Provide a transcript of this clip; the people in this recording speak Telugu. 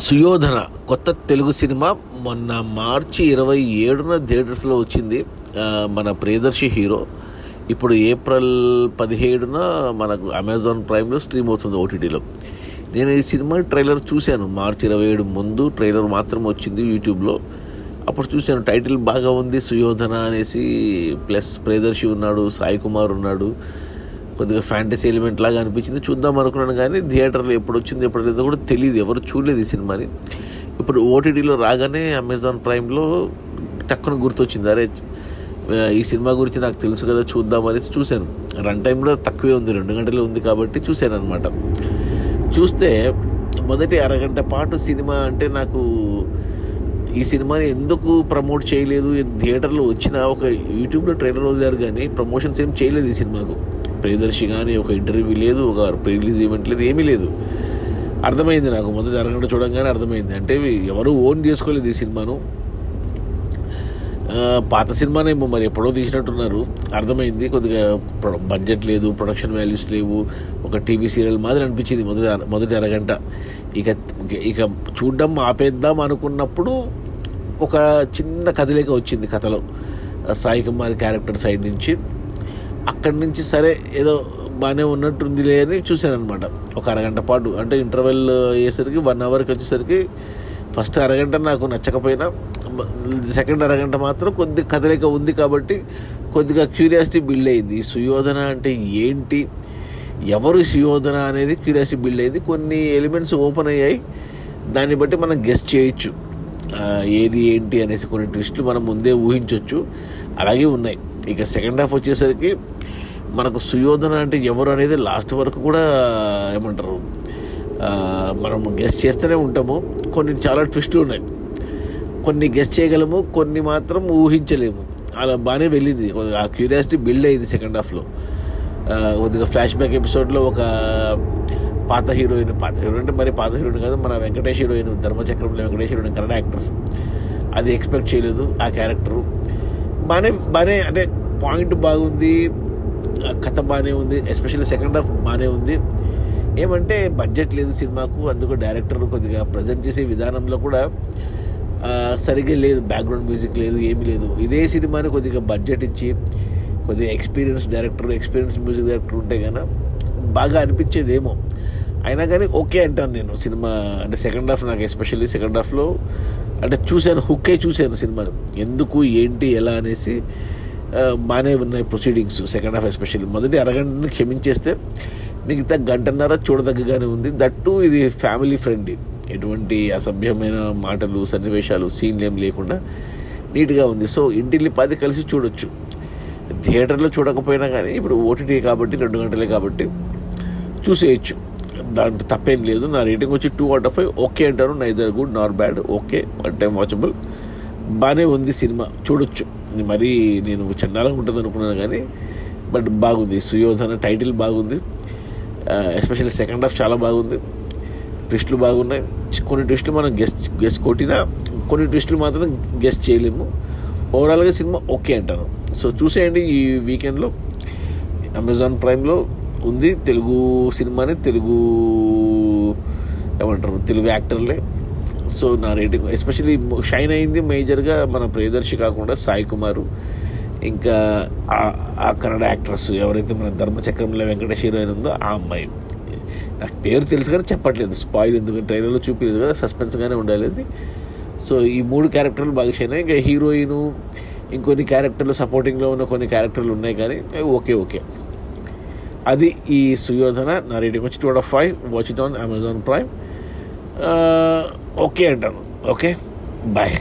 సుయోధన కొత్త తెలుగు సినిమా మొన్న మార్చి 27న థియేటర్స్లో వచ్చింది. మన ప్రియదర్శి హీరో. ఇప్పుడు ఏప్రిల్ 17న మనకు అమెజాన్ ప్రైమ్లో స్ట్రీమ్ అవుతుంది ఓటీటీలో. నేను ఈ సినిమా ట్రైలర్ చూశాను. మార్చి 27 ముందు ట్రైలర్ మాత్రం వచ్చింది యూట్యూబ్లో. అప్పుడు చూశాను, టైటిల్ బాగా ఉంది, సుయోధన అనేసి. ప్లస్ ప్రియదర్శి ఉన్నాడు, సాయి కుమార్ ఉన్నాడు. కొద్దిగా ఫ్యాంటసీ ఎలిమెంట్ లాగా అనిపించింది. చూద్దాం అనుకున్నాను, కానీ థియేటర్లో ఎప్పుడు వచ్చింది ఎప్పుడు లేదో కూడా తెలియదు, ఎవరు చూడలేదు ఈ సినిమాని. ఇప్పుడు ఓటీటీలో రాగానే అమెజాన్ ప్రైమ్లో టక్కున గుర్తొచ్చింది, అరే ఈ సినిమా గురించి నాకు తెలుసు కదా, చూద్దామని చూశాను. రన్ టైం కూడా తక్కువే ఉంది, 2 గంటలే ఉంది కాబట్టి చూశాను అనమాట. చూస్తే మొదటి అరగంట పాటు సినిమా అంటే నాకు ఈ సినిమాని ఎందుకు ప్రమోట్ చేయలేదు, థియేటర్లో వచ్చిన ఒక యూట్యూబ్లో ట్రైలర్ వదిలేరు కానీ ప్రమోషన్స్ ఏం చేయలేదు ఈ సినిమాకు. ప్రియదర్శి కానీ ఒక ఇంటర్వ్యూ లేదు, ఒక ప్రీ రిలీజ్ ఈవెంట్ లేదు, ఏమీ లేదు. అర్థమైంది నాకు మొదటి అరగంట చూడంగానే అర్థమైంది, అంటే ఎవరు ఓన్ చేసుకోలేదు ఈ సినిమాను. పాత సినిమానేమో మరి ఎప్పుడో తీసినట్టున్నారు. అర్థమైంది, కొద్దిగా బడ్జెట్ లేదు, ప్రొడక్షన్ వాల్యూస్ లేవు, ఒక టీవీ సీరియల్ మాదిరి అనిపించింది మొదటి అరగంట. ఇక చూడడం ఆపేద్దాం అనుకున్నప్పుడు ఒక చిన్న కదలిక వచ్చింది కథలో, సాయి కుమార్ క్యారెక్టర్ సైడ్ నుంచి. అక్కడి నుంచి సరే ఏదో బాగానే ఉన్నట్టుందిలే అని చూశాను అనమాట. ఒక అరగంట పాటు, అంటే ఇంటర్వెల్ అయ్యేసరికి 1 అవర్కి వచ్చేసరికి ఫస్ట్ అరగంట నాకు నచ్చకపోయినా సెకండ్ అరగంట మాత్రం కొద్ది కదలిక ఉంది కాబట్టి కొద్దిగా క్యూరియాసిటీ బిల్డ్ అయింది. సుయోధన అంటే ఏంటి, ఎవరు సుయోధన అనేది క్యూరియాసిటీ బిల్డ్ అయింది. కొన్ని ఎలిమెంట్స్ ఓపెన్ అయ్యాయి, దాన్ని బట్టి మనం గెస్ చేయొచ్చు ఏది ఏంటి అనేసి. కొన్ని ట్విస్టులు మనం ముందే ఊహించవచ్చు, అలాగే ఉన్నాయి. ఇక సెకండ్ హాఫ్ వచ్చేసరికి మనకు సుయోధన అంటే ఎవరు అనేది లాస్ట్ వరకు కూడా ఏమంటారు మనం గెస్ చేస్తూనే ఉంటాము. కొన్ని చాలా ట్విస్టులు ఉన్నాయి, కొన్ని గెస్ చేయగలము, కొన్ని మాత్రం ఊహించలేము. అలా బాగానే వెళ్ళింది, ఆ క్యూరియాసిటీ బిల్డ్ అయింది సెకండ్ హాఫ్లో. కొద్దిగా ఫ్లాష్ బ్యాక్ ఎపిసోడ్లో ఒక పాత హీరోయిన్ అంటే మరి పాత హీరోయిన్ కాదు, మన వెంకటేష్ హీరోయిన్, ధర్మచక్రంలో వెంకటేష్ హీరోయిన్, కన్నడ యాక్టర్స్. అది ఎక్స్పెక్ట్ చేయలేదు ఆ క్యారెక్టరు. బాగానే అంటే పాయింట్ బాగుంది, కథ బాగానే ఉంది, ఎస్పెషల్లీ సెకండ్ హాఫ్ బాగానే ఉంది. ఏమంటే బడ్జెట్ లేదు సినిమాకు, అందుకు డైరెక్టర్ కొద్దిగా ప్రజెంట్ చేసే విధానంలో కూడా సరిగ్గా లేదు, బ్యాక్గ్రౌండ్ మ్యూజిక్ లేదు, ఏమీ లేదు. ఇదే సినిమాని కొద్దిగా బడ్జెట్ ఇచ్చి కొద్దిగా ఎక్స్పీరియన్స్ మ్యూజిక్ డైరెక్టర్ ఉంటే కన్నా బాగా అనిపించేదేమో. అయినా కానీ ఓకే అంటాను నేను సినిమా. అంటే సెకండ్ హాఫ్ నాకు ఎస్పెషల్లీ సెకండ్ హాఫ్లో అంటే చూశాను, హుక్కే చూశాను సినిమాను, ఎందుకు ఏంటి ఎలా అనేసి. బాగానే ఉన్నాయి ప్రొసీడింగ్స్ సెకండ్ హాఫ్ ఎస్పెషల్లీ. మొదటి అరగంటని క్షమించేస్తే మిగతా గంటన్నర చూడదగ్గగానే ఉంది. దట్టు ఇది ఫ్యామిలీ ఫ్రెండ్లీ, ఎటువంటి అసభ్యమైన మాటలు, సన్నివేశాలు, సీన్లు ఏం లేకుండా నీట్గా ఉంది. సో ఇంటిల్లి 10 కలిసి చూడొచ్చు. థియేటర్లో చూడకపోయినా కానీ ఇప్పుడు ఓటీటీ కాబట్టి 2 గంటలే కాబట్టి చూసేయచ్చు, దాంట్లో తప్పేం లేదు. నా రేటింగ్ వచ్చి 2/5. ఓకే అంటాను, నైదర్ గుడ్ నార్ బ్యాడ్, ఓకే, 1 టైం వాచబుల్. బాగానే ఉంది సినిమా, చూడొచ్చు. మరీ నేను చండాలంగా ఉంటుంది అనుకున్నాను కానీ బట్ బాగుంది. సుయోధన టైటిల్ బాగుంది, ఎస్పెషల్లీ సెకండ్ హాఫ్ చాలా బాగుంది. ట్విస్టులు బాగున్నాయి. కొన్ని ట్విస్టులు మనం గెస్ కొట్టినా, కొన్ని ట్విస్టులు మాత్రం గెస్ చేయలేము. ఓవరాల్గా సినిమా ఓకే అంటాను. సో చూసేయండి ఈ వీకెండ్లో. అమెజాన్ ప్రైమ్లో ఉంది, తెలుగు సినిమాని, తెలుగు యాక్టర్లే. సో నా రేటింగ్ ఎస్పెషల్లీ షైన్ అయింది మేజర్గా మన ప్రియదర్శి కాకుండా సాయి కుమారు, ఇంకా ఆ కన్నడ యాక్ట్రెస్ ఎవరైతే మన ధర్మచక్రంలో వెంకటేష్ హీరోయిన్ ఉందో ఆ అమ్మాయి. నాకు పేరు తెలుసు కానీ చెప్పట్లేదు, స్పాయిల్ ఎందుకంటే ట్రైలర్లో చూపించలేదు కదా, సస్పెన్స్గానే ఉండాలి. సో ఈ 3 క్యారెక్టర్లు బాగా షైన్ అయ్యాయి. ఇంకా హీరోయిన్, ఇంకొన్ని క్యారెక్టర్లు సపోర్టింగ్లో ఉన్న కొన్ని క్యారెక్టర్లు ఉన్నాయి కానీ ఓకే. అది ఈ సుయోధన. నా రేటింగ్ వచ్చి 2/5. Watch it on Amazon Prime. Okay అంటాను. Okay, bye.